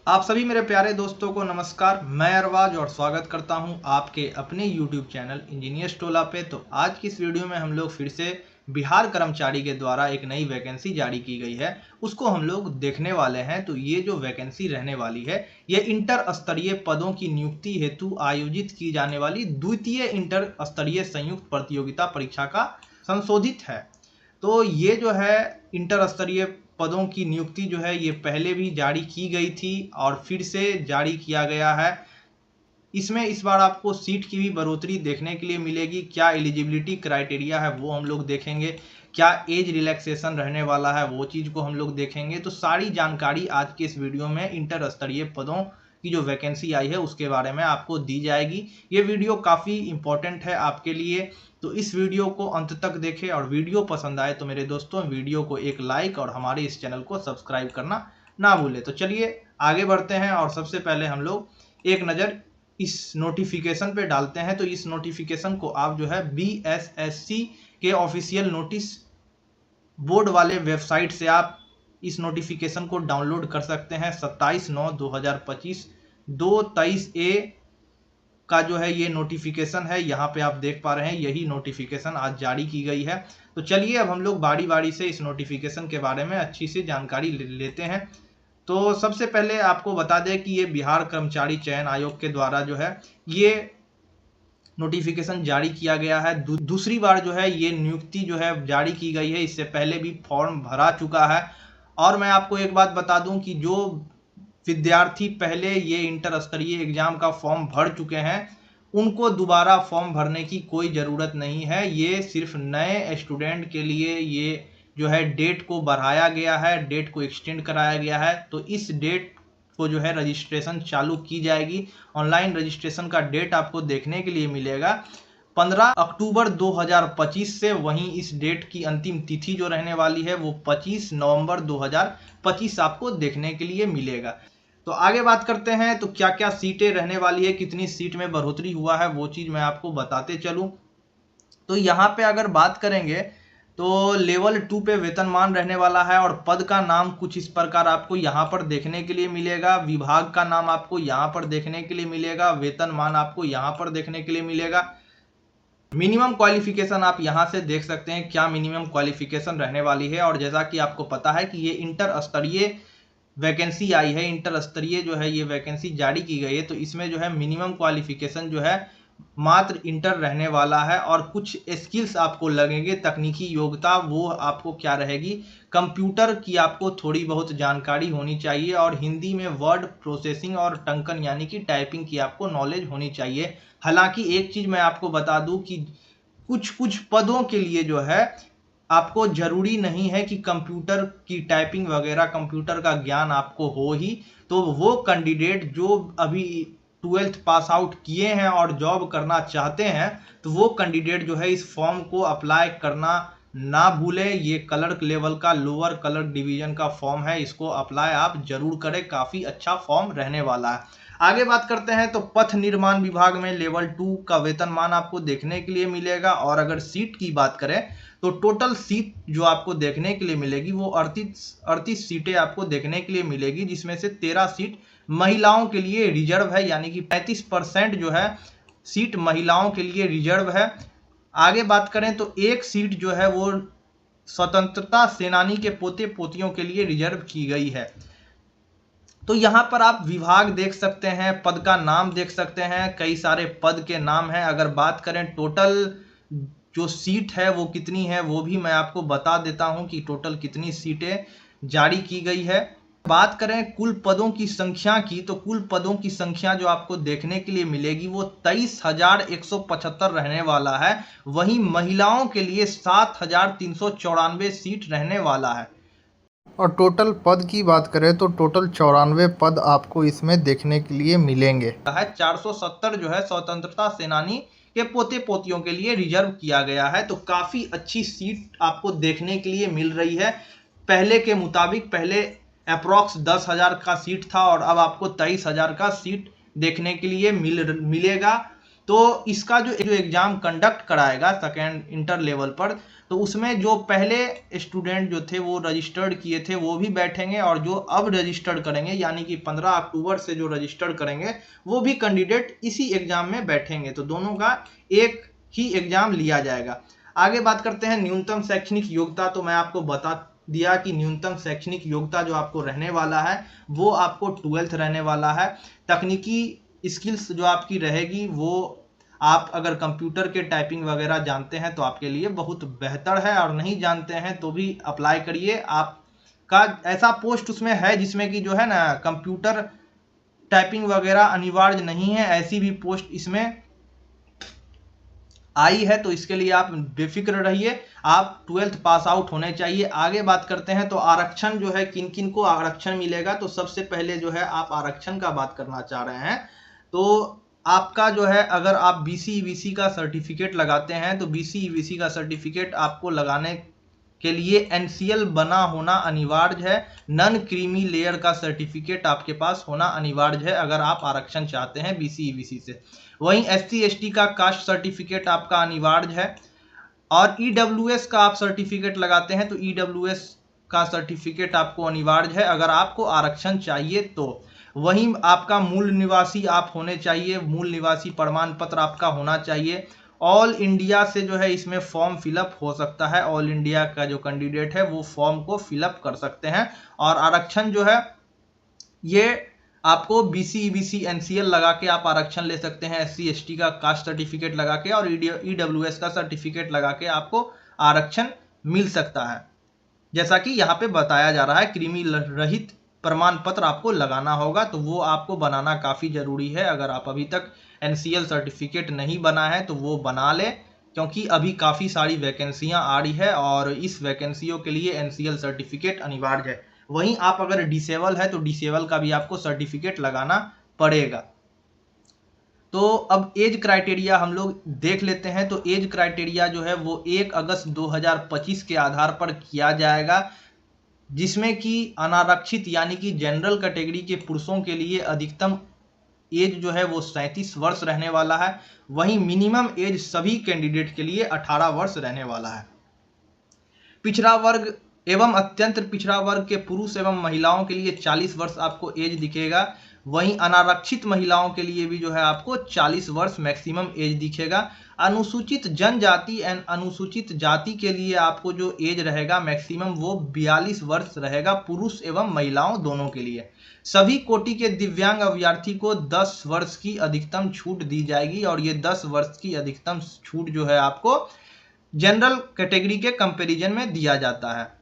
आप सभी मेरे प्यारे दोस्तों को नमस्कार। मैं अरबाज और स्वागत करता हूं आपके अपने YouTube चैनल इंजीनियर्स टोला पे। तो आज की इस वीडियो में हम लोग फिर से बिहार कर्मचारी के द्वारा एक नई वैकेंसी जारी की गई है, उसको हम लोग देखने वाले हैं। तो ये जो वैकेंसी रहने वाली है, ये इंटर स्तरीय पदों की नियुक्ति हेतु आयोजित की जाने वाली द्वितीय इंटर स्तरीय संयुक्त प्रतियोगिता परीक्षा का संशोधित है। तो ये जो है इंटर स्तरीय पदों की नियुक्ति जो है ये पहले भी जारी की गई थी और फिर से जारी किया गया है। इसमें इस बार आपको सीट की भी बढ़ोतरी देखने के लिए मिलेगी। क्या एलिजिबिलिटी क्राइटेरिया है वो हम लोग देखेंगे, क्या एज रिलैक्सेशन रहने वाला है वो चीज़ को हम लोग देखेंगे। तो सारी जानकारी आज के इस वीडियो में इंटर स्तरीय पदों की जो वैकेंसी आई है उसके बारे में आपको दी जाएगी। ये वीडियो काफ़ी इंपॉर्टेंट है आपके लिए, तो इस वीडियो को अंत तक देखें और वीडियो पसंद आए तो मेरे दोस्तों वीडियो को एक लाइक और हमारे इस चैनल को सब्सक्राइब करना ना भूलें। तो चलिए आगे बढ़ते हैं और सबसे पहले हम लोग एक नज़र इस नोटिफिकेशन पे डालते हैं। तो इस नोटिफिकेशन को आप जो है BSSC के ऑफिशियल नोटिस बोर्ड वाले वेबसाइट से आप इस नोटिफिकेशन को डाउनलोड कर सकते हैं। 27/9/2025 223A का जो है ये नोटिफिकेशन है, यहाँ पे आप देख पा रहे हैं यही नोटिफिकेशन आज जारी की गई है। तो चलिए अब हम लोग बारी बारी से इस नोटिफिकेशन के बारे में अच्छी सी जानकारी लेते हैं। तो सबसे पहले आपको बता दें कि ये बिहार कर्मचारी चयन आयोग के द्वारा जो है ये नोटिफिकेशन जारी किया गया है। दूसरी बार जो है ये नियुक्ति जो है जारी की गई है। इससे पहले भी फॉर्म भरा चुका है। और मैं आपको एक बात बता दूं कि जो विद्यार्थी पहले ये इंटर स्तरीय एग्जाम का फॉर्म भर चुके हैं उनको दोबारा फॉर्म भरने की कोई ज़रूरत नहीं है। ये सिर्फ नए स्टूडेंट के लिए ये जो है डेट को बढ़ाया गया है, डेट को एक्सटेंड कराया गया है। तो इस डेट को जो है रजिस्ट्रेशन चालू की जाएगी। ऑनलाइन रजिस्ट्रेशन का डेट आपको देखने के लिए मिलेगा 15 अक्टूबर 2025 से। वहीं इस डेट की अंतिम तिथि जो रहने वाली है वो 25 नवंबर 2025 आपको देखने के लिए मिलेगा। तो आगे बात करते हैं तो क्या क्या सीटें रहने वाली है, कितनी सीट में बढ़ोतरी हुआ है वो चीज़ मैं आपको बताते चलूँ। तो यहाँ पे अगर बात करेंगे तो लेवल 2 पे वेतनमान रहने वाला है और पद का नाम कुछ इस प्रकार आपको यहाँ पर देखने के लिए मिलेगा। विभाग का नाम आपको यहाँ पर देखने के लिए मिलेगा। वेतनमान आपको यहाँ पर देखने के लिए मिलेगा। मिनिमम क्वालिफिकेशन आप यहाँ से देख सकते हैं क्या मिनिमम क्वालिफिकेशन रहने वाली है। और जैसा कि आपको पता है कि ये इंटर स्तरीय वैकेंसी आई है, इंटर स्तरीय जो है ये वैकेंसी जारी की गई है, तो इसमें जो है मिनिमम क्वालिफिकेशन जो है मात्र इंटर रहने वाला है। और कुछ स्किल्स आपको लगेंगे, तकनीकी योग्यता वो आपको क्या रहेगी, कंप्यूटर की आपको थोड़ी बहुत जानकारी होनी चाहिए और हिंदी में वर्ड प्रोसेसिंग और टंकन यानी कि टाइपिंग की आपको नॉलेज होनी चाहिए। हालांकि एक चीज़ मैं आपको बता दूं कि कुछ कुछ पदों के लिए जो है आपको जरूरी नहीं है कि कंप्यूटर की टाइपिंग वगैरह कंप्यूटर का ज्ञान आपको हो ही। तो वो कैंडिडेट जो अभी 12th पास आउट किए हैं और जॉब करना चाहते हैं तो वो कैंडिडेट जो है इस फॉर्म को अप्लाई करना ना भूलें। ये क्लर्क लेवल का लोअर क्लर्क डिवीजन का फॉर्म है, इसको अप्लाई आप जरूर करें, काफ़ी अच्छा फॉर्म रहने वाला है। आगे बात करते हैं तो पथ निर्माण विभाग में लेवल 2 का वेतनमान आपको देखने के लिए मिलेगा। और अगर सीट की बात करें तो टोटल सीट जो आपको देखने के लिए मिलेगी वो 38 सीटें आपको देखने के लिए मिलेगी, जिसमें से 13 सीट महिलाओं के लिए रिजर्व है, यानी कि 35% जो है सीट महिलाओं के लिए रिजर्व है। आगे बात करें तो एक सीट जो है वो स्वतंत्रता सेनानी के पोते पोतियों के लिए रिजर्व की गई है। तो यहाँ पर आप विभाग देख सकते हैं, पद का नाम देख सकते हैं, कई सारे पद के नाम हैं। अगर बात करें टोटल जो सीट है वो कितनी है वो भी मैं आपको बता देता हूं कि टोटल कितनी सीटें जारी की गई है। बात करें कुल पदों की संख्या की तो कुल पदों की संख्या जो आपको देखने के लिए मिलेगी वो 23,175 रहने वाला है। वहीं महिलाओं के लिए 7,394 सीट रहने वाला है। और टोटल पद की बात करें तो टोटल 94 पद आपको इसमें देखने के लिए मिलेंगे। 470 जो है स्वतंत्रता सेनानी के पोते पोतियों के लिए रिजर्व किया गया है। तो काफ़ी अच्छी सीट आपको देखने के लिए मिल रही है। पहले के मुताबिक पहले अप्रॉक्स 10,000 का सीट था और अब आपको 23,000 का सीट देखने के लिए मिलेगा। तो इसका जो एग्ज़ाम कंडक्ट कराएगा सेकेंड इंटर लेवल पर, तो उसमें जो पहले स्टूडेंट जो थे वो रजिस्टर्ड किए थे वो भी बैठेंगे, और जो अब रजिस्टर्ड करेंगे यानी कि 15 अक्टूबर से जो रजिस्टर्ड करेंगे वो भी कैंडिडेट इसी एग्ज़ाम में बैठेंगे। तो दोनों का एक ही एग्ज़ाम लिया जाएगा। आगे बात करते हैं न्यूनतम शैक्षणिक योग्यता। तो मैं आपको बता दिया कि न्यूनतम शैक्षणिक योग्यता जो आपको रहने वाला है वो आपको 12th रहने वाला है। तकनीकी स्किल्स जो आपकी रहेगी वो आप अगर कंप्यूटर के टाइपिंग वगैरह जानते हैं तो आपके लिए बहुत बेहतर है, और नहीं जानते हैं तो भी अप्लाई करिए। आपका ऐसा पोस्ट उसमें है जिसमें कि जो है ना कंप्यूटर टाइपिंग वगैरह अनिवार्य नहीं है, ऐसी भी पोस्ट इसमें आई है, तो इसके लिए आप बेफिक्र रहिए। आप 12th पास आउट होने चाहिए। आगे बात करते हैं तो आरक्षण जो है किन किन को आरक्षण मिलेगा। तो सबसे पहले जो है आप आरक्षण का बात करना चाह रहे हैं तो आपका जो है अगर आप बीसी ईबीसी का सर्टिफिकेट लगाते हैं तो बीसी ईबीसी का सर्टिफिकेट आपको लगाने के लिए एनसीएल बना होना अनिवार्य है। नन क्रीमी लेयर का सर्टिफिकेट आपके पास होना अनिवार्य है अगर आप आरक्षण चाहते हैं बीसी ईबीसी से। वहीं एससी एसटी का कास्ट सर्टिफिकेट आपका अनिवार्य है, और ईडब्ल्यूएस का आप सर्टिफिकेट लगाते हैं तो ईडब्ल्यूएस का सर्टिफिकेट आपको अनिवार्य है अगर आपको आरक्षण चाहिए तो। वहीं आपका मूल निवासी आप होने चाहिए, मूल निवासी प्रमाण पत्र आपका होना चाहिए। ऑल इंडिया से जो है इसमें फॉर्म फिलअप हो सकता है, ऑल इंडिया का जो कैंडिडेट है वो फॉर्म को फिलअप कर सकते हैं। और आरक्षण जो है ये आपको बीसी ईबीसी एनसीएल लगा के आप आरक्षण ले सकते हैं, एससी एसटी का कास्ट सर्टिफिकेट लगा के और ईडब्ल्यूएस का सर्टिफिकेट लगा के आपको आरक्षण मिल सकता है। जैसा कि यहाँ पे बताया जा रहा है क्रीमी रहित प्रमाण पत्र आपको लगाना होगा, तो वो आपको बनाना काफ़ी ज़रूरी है। अगर आप अभी तक एनसीएल सर्टिफिकेट नहीं बना है तो वो बना ले, क्योंकि अभी काफ़ी सारी वैकेंसियाँ आ रही है और इस वैकेंसियों के लिए एनसीएल सर्टिफिकेट अनिवार्य है। वहीं आप अगर डिसेबल है तो डिसेबल का भी आपको सर्टिफिकेट लगाना पड़ेगा। तो अब एज क्राइटेरिया हम लोग देख लेते हैं। तो एज क्राइटेरिया जो है वो 1 अगस्त 2025 के आधार पर किया जाएगा, जिसमें कि अनारक्षित यानी कि जनरल कैटेगरी के पुरुषों के लिए अधिकतम एज जो है वो 37 वर्ष रहने वाला है। वहीं मिनिमम एज सभी कैंडिडेट के लिए 18 वर्ष रहने वाला है। पिछड़ा वर्ग एवं अत्यंत पिछड़ा वर्ग के पुरुष एवं महिलाओं के लिए 40 वर्ष आपको एज दिखेगा। वहीं अनारक्षित महिलाओं के लिए भी जो है आपको 40 वर्ष मैक्सिमम एज दिखेगा। अनुसूचित जनजाति एंड अनुसूचित जाति के लिए आपको जो एज रहेगा मैक्सिमम वो 42 वर्ष रहेगा, पुरुष एवं महिलाओं दोनों के लिए। सभी कोटि के दिव्यांग अभ्यर्थी को 10 वर्ष की अधिकतम छूट दी जाएगी, और ये 10 वर्ष की अधिकतम छूट जो है आपको जनरल कैटेगरी के कंपैरिजन में दिया जाता है।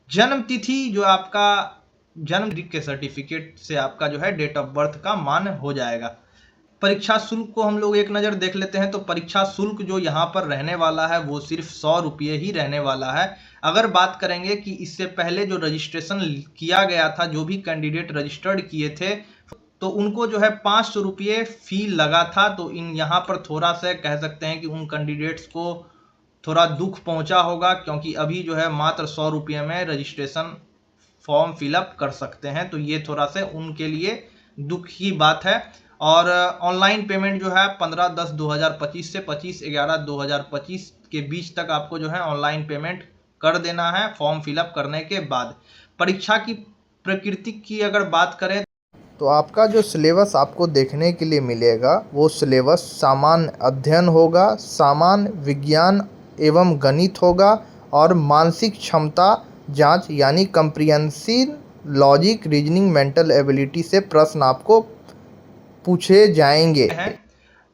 जन्म तिथि जो आपका जन्म के सर्टिफिकेट से आपका जो है डेट ऑफ बर्थ का मान हो जाएगा। परीक्षा शुल्क को हम लोग एक नज़र देख लेते हैं। तो परीक्षा शुल्क जो यहाँ पर रहने वाला है वो सिर्फ 100 रुपये ही रहने वाला है। अगर बात करेंगे कि इससे पहले जो रजिस्ट्रेशन किया गया था, जो भी कैंडिडेट रजिस्टर्ड किए थे, तो उनको जो है 500 रुपये फी लगा था। तो इन यहाँ पर थोड़ा सा कह सकते हैं कि उन कैंडिडेट्स को थोड़ा दुख पहुंचा होगा, क्योंकि अभी जो है मात्र 100 रुपये में रजिस्ट्रेशन फॉर्म फिलअप कर सकते हैं। तो ये थोड़ा सा उनके लिए दुख की बात है। और ऑनलाइन पेमेंट जो है 15/10/2025 से 25/11/2025 के बीच तक आपको जो है ऑनलाइन पेमेंट कर देना है फॉर्म फिलअप करने के बाद। परीक्षा की प्रकृति की अगर बात करें तो आपका जो सिलेबस आपको देखने के लिए मिलेगा वो सिलेबस सामान्य अध्ययन होगा, सामान्य विज्ञान एवं गणित होगा, और मानसिक क्षमता जांच यानी comprehensive logic reasoning mental ability से प्रश्न आपको पूछे जाएंगे।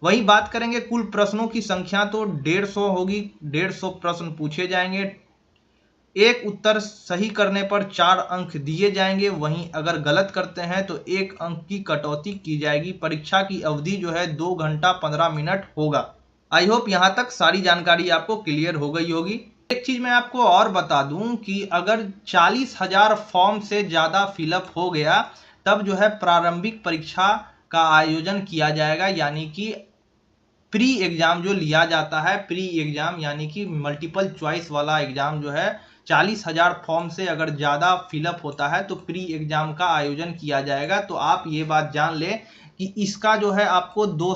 वही बात करेंगे कुल प्रश्नों की संख्या तो 150 होगी, 150 प्रश्न पूछे जाएंगे। एक उत्तर सही करने पर 4 अंक दिए जाएंगे। वहीं अगर गलत करते हैं तो 1 अंक की कटौती की जाएगी। परीक्षा की अवधि जो है 2 घंटा 15 मिनट होगा। आई होप यहाँ तक सारी जानकारी आपको क्लियर हो गई होगी। एक चीज मैं आपको और बता दूं कि अगर 40,000 फॉर्म से ज़्यादा फिलअप हो गया तब जो है प्रारंभिक परीक्षा का आयोजन किया जाएगा, यानी कि प्री एग्जाम जो लिया जाता है, प्री एग्जाम यानी कि मल्टीपल चॉइस वाला एग्जाम जो है 40,000 फॉर्म से अगर ज़्यादा फिलअप होता है तो प्री एग्जाम का आयोजन किया जाएगा। तो आप ये बात जान लें कि इसका जो है आपको 2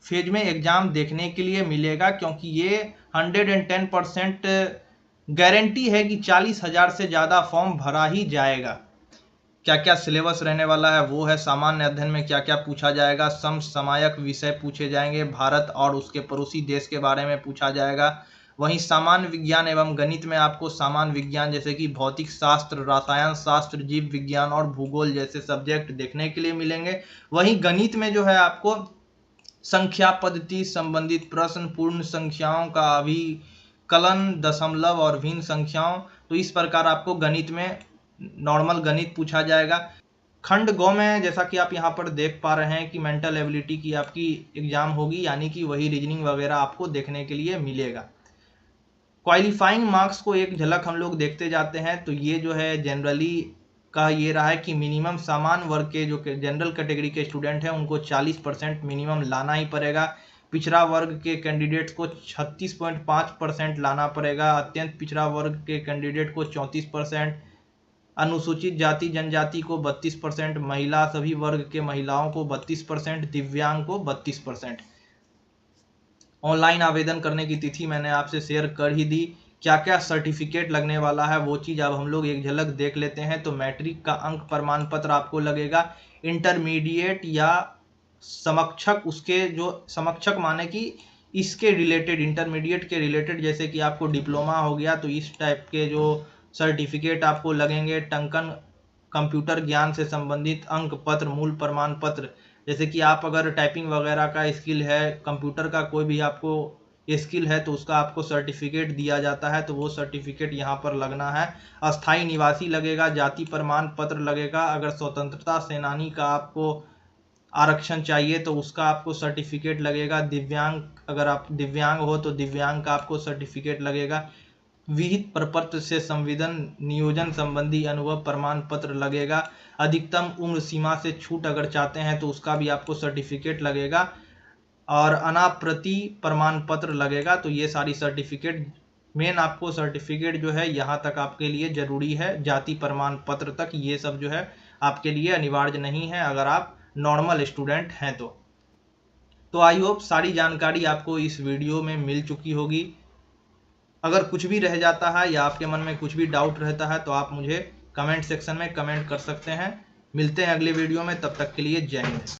फेज में एग्जाम देखने के लिए मिलेगा, क्योंकि ये 110% गारंटी है कि 40,000 से ज़्यादा फॉर्म भरा ही जाएगा। क्या क्या सिलेबस रहने वाला है वो है, सामान्य अध्ययन में क्या क्या पूछा जाएगा, समसामयिक विषय पूछे जाएंगे, भारत और उसके पड़ोसी देश के बारे में पूछा जाएगा। वहीं सामान्य विज्ञान एवं गणित में आपको सामान्य विज्ञान जैसे कि भौतिक शास्त्र, रसायन शास्त्र, जीव विज्ञान और भूगोल जैसे सब्जेक्ट देखने के लिए मिलेंगे। वहीं गणित में जो है आपको संख्या पद्धति संबंधित प्रश्न, पूर्ण संख्याओं का अभिकलन, दशमलव और भिन्न संख्याओं, तो इस प्रकार आपको गणित में नॉर्मल गणित पूछा जाएगा। खंड गौ में जैसा कि आप यहाँ पर देख पा रहे हैं कि मेंटल एबिलिटी की आपकी एग्जाम होगी, यानी कि वही रीजनिंग वगैरह आपको देखने के लिए मिलेगा। क्वालिफाइंग मार्क्स को एक झलक हम लोग देखते जाते हैं, तो ये जो है जनरली का ये रहा है कि मिनिमम सामान्य वर्ग के जो जनरल कैटेगरी के स्टूडेंट हैं उनको 40% मिनिमम लाना ही पड़ेगा। पिछड़ा वर्ग के कैंडिडेट्स को 36.5% लाना पड़ेगा। अत्यंत पिछड़ा वर्ग के कैंडिडेट को 34%, अनुसूचित जाति जनजाति को 32%, महिला सभी वर्ग के महिलाओं को 32%, दिव्यांग को 32%। ऑनलाइन आवेदन करने की तिथि मैंने आपसे शेयर कर ही दी। क्या क्या सर्टिफिकेट लगने वाला है वो चीज़ अब हम लोग एक झलक देख लेते हैं। तो मैट्रिक का अंक प्रमाण पत्र आपको लगेगा, इंटरमीडिएट या समकक्षक, उसके जो समकक्षक माने कि इसके रिलेटेड, इंटरमीडिएट के रिलेटेड, जैसे कि आपको डिप्लोमा हो गया तो इस टाइप के जो सर्टिफिकेट आपको लगेंगे। टंकन कंप्यूटर ज्ञान से संबंधित अंक पत्र, मूल प्रमाण पत्र, जैसे कि आप अगर टाइपिंग वगैरह का स्किल है, कंप्यूटर का कोई भी आपको स्किल है तो उसका आपको सर्टिफिकेट दिया जाता है, तो वो सर्टिफिकेट यहाँ पर लगना है। अस्थाई निवासी लगेगा, जाति प्रमाण पत्र लगेगा। अगर स्वतंत्रता सेनानी का आपको आरक्षण चाहिए तो उसका आपको सर्टिफिकेट लगेगा। दिव्यांग, अगर आप दिव्यांग हो तो दिव्यांग का आपको सर्टिफिकेट लगेगा। विहित प्रपत्र से संविदन नियोजन संबंधी अनुभव प्रमाण पत्र लगेगा। अधिकतम उम्र सीमा से छूट अगर चाहते हैं तो उसका भी आपको सर्टिफिकेट लगेगा, और अनाप्रति प्रमाण पत्र लगेगा। तो ये सारी सर्टिफिकेट, मेन आपको सर्टिफिकेट जो है यहाँ तक आपके लिए जरूरी है, जाति प्रमाण पत्र तक, ये सब जो है आपके लिए अनिवार्य नहीं है अगर आप नॉर्मल स्टूडेंट हैं तो आई होप सारी जानकारी आपको इस वीडियो में मिल चुकी होगी। अगर कुछ भी रह जाता है या आपके मन में कुछ भी डाउट रहता है तो आप मुझे कमेंट सेक्शन में कमेंट कर सकते हैं। मिलते हैं अगले वीडियो में, तब तक के लिए जय हिंद।